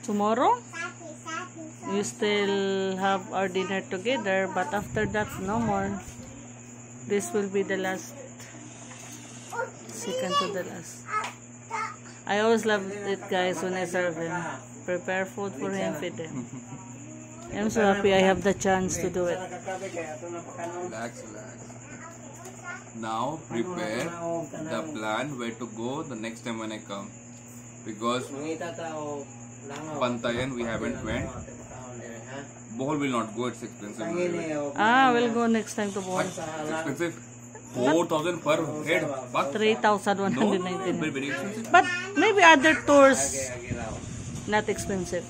Tomorrow, we still have our dinner together, but after that, no more. This will be the last, second to the last. I always love it, guys, when I serve him. Prepare food for him, feed him. I'm so happy I have the chance to do it. Relax, relax. Now prepare the plan where to go the next time when I come. Because Pantayan we haven't went. Bohol will not go, it's expensive. We'll go next time to Bohol. It's expensive. 4,000 per head. But 3,199. very, very expensive. But maybe other tours, not expensive.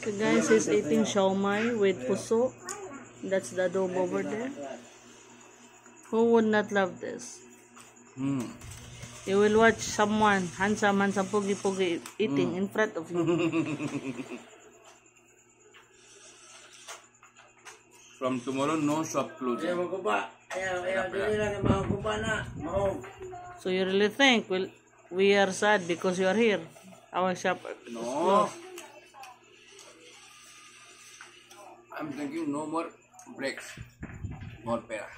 So guys, he's eating siomai with puso. That's the adobo over there. Who would not love this? You will watch someone handsome, pugi eating in front of you. From tomorrow, no shop closing. So you really think we are sad because you are here? Our shop is No. closed. I'm thinking no more breaks. More pera. No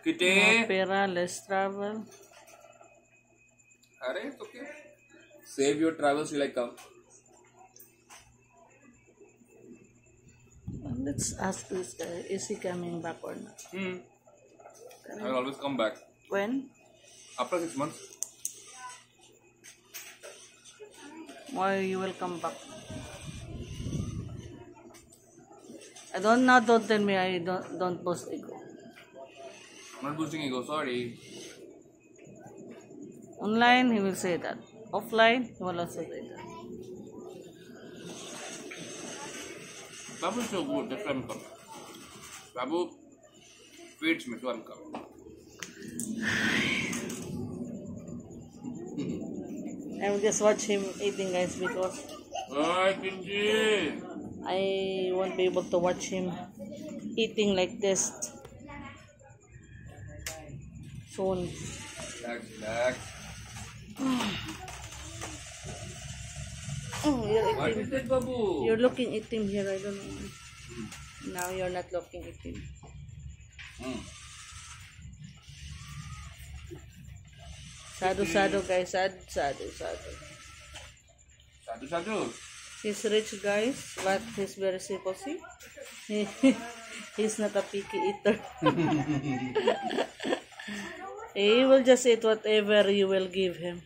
Kite. pera, less travel. Are it's okay. Save your travels till I come. Let's ask this guy, is he coming back or not? I will always come back. When? After 6 months. Why you will come back? I don't know, don't tell me I don't post ego. I'm not boosting ego, sorry. Online, he will say that. Offline, he will also say that. Babu is so good, that's why I'm coming. Babu feeds me, so I'm coming. I will just watch him eating, guys, because Hi, Pinji. I won't be able to watch him eating like this soon. Relax, relax. What is it, Babu? You're looking at him here, I don't know. Now you're not looking at him. Sado, guys. Sado. Sadu. He's rich, guys, but he's very simple. See? He's not a picky eater. He will just eat whatever you will give him.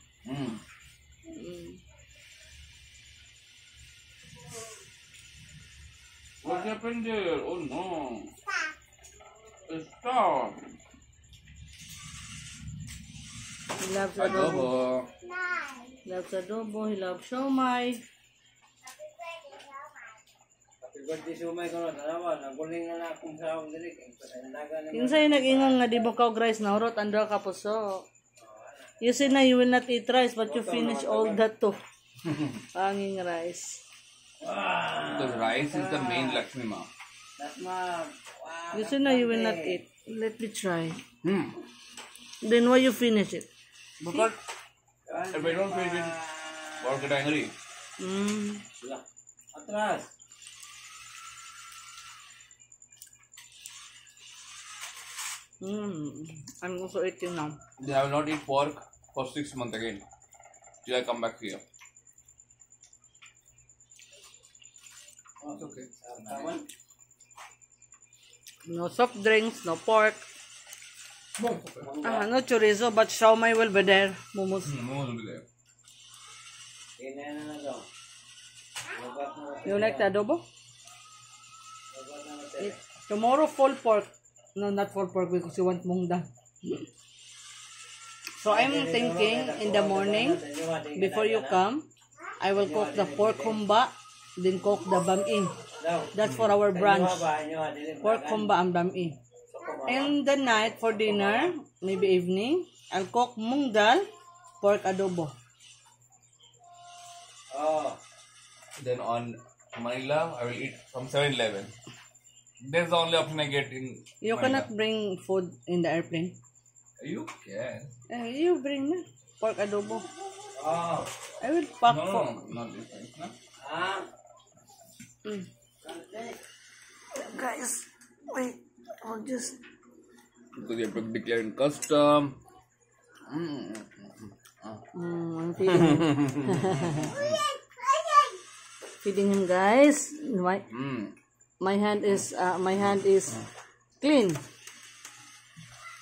What happened there? Oh no. Stop. He loves adobo. Adobo. He loves adobo. He loves siomai. Kinsay nag-ingon nga di mo kaog rice na urot andra ka puso. You say na you will not eat rice but you finish all that too. Panging rice. The rice is the main Lakshmi Ma. You say na you will not eat. Let me try. Then why you finish it? Because if I don't finish it, I'll get angry. Atras. I'm also eating now. Then I will not eat pork for 6 months again. Till I come back here. It's okay. No soft drinks, no pork. No chorizo, but siomai will be there. Momos. Momos will be there. You like the adobo? Tomorrow full pork. No, not full pork because you want mung dal. So I'm thinking in the morning, before you come, I will cook the pork humba, then cook the bami. That's for our brunch. Pork humba and bami. And the night for dinner, maybe evening, I'll cook mung dal, pork adobo. Then on Manila, I will eat from 7-Eleven. That's the only option I get in You Manila. cannot bring food in the airplane. You can. You bring na pork adobo. I will pack No, for. not this time. No? Mm. Guys, wait. I'll just. Because you have to declare in custom. I'm feeding him. Feeding him, guys. My hand is clean.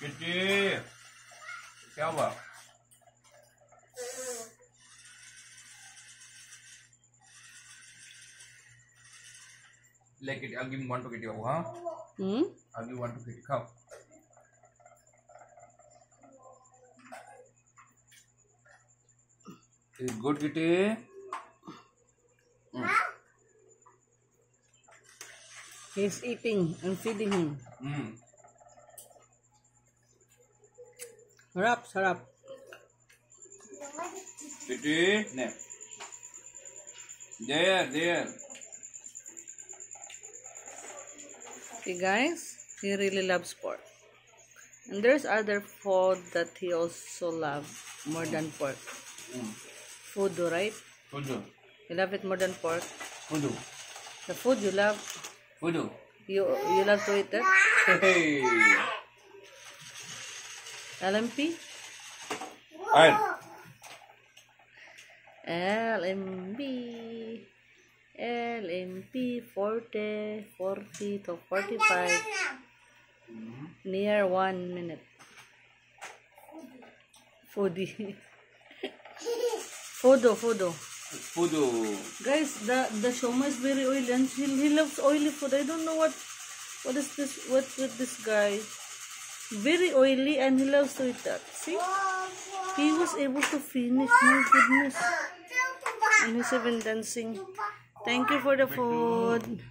Kitty, क्या हुआ? Like it, I'll give him one to Kitty, huh? I'll give one to Kitty. Come. Is it good, Kitty? He's eating. I'm feeding him. Sarap, sarap. Kitty, no. There. See, guys, he really loves pork. And there's other food that he also loves more than pork. Fudu, right? Fudu. You love it more than pork. Fudu. The food you love, Fudu. you love to eat that. Hey. LMP? LMP 40 to 45. Near 1 minute. Foodie. Fudu. Guys, the shoma is very oily and he loves oily food. I don't know what is this, what's with this guy. Very oily and he loves to eat that. See? He was able to finish. My goodness. And he's even dancing. Thank you for the food.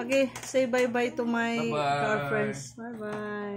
Okay, say bye-bye to my car friends. Bye-bye.